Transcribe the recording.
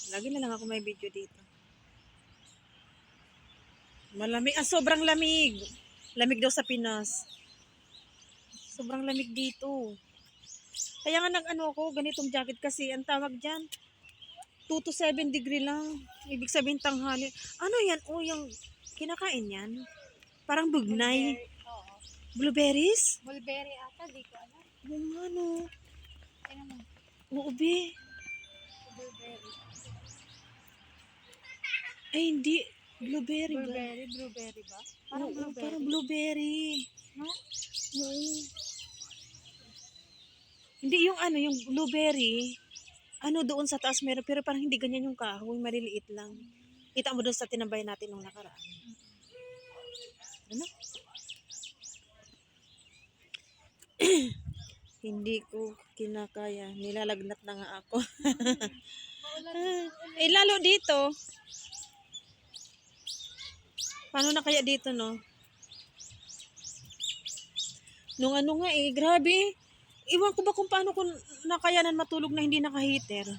Lagi na lang ako may video dito. Malamig. Ah, sobrang lamig. Lamig daw sa Pinas. Sobrang lamig dito. Kaya nga nag-ano ako, ganitong jacket kasi ang tawag dyan, 2 to 7 degree lang. Ibig sabihin tanghali. Ano yan? O, yung kinakain yan? Parang bugnay. Oo. Blueberries? Mulberry ata, di ko alam. Yung ano? Tingnan mo. Oo, be. Blueberry. Ay, hindi. Blueberry ba? Blueberry ba? Parang Parang blueberry. blueberry. Parang blueberry. No? Oo. Hindi yung ano, yung blueberry. Ano doon sa taas meron, pero parang hindi ganyan yung kahoy, maliliit lang. Kita mo doon sa tinambay natin nung nakaraan. Ano? Hindi ko kinakaya. Nilalagnat na nga ako. Eh, lalo dito. Paano na kaya dito, no? Nung ano nga eh, grabe. Iwan ko ba kung paano ko nakayanan matulog na hindi naka-heater.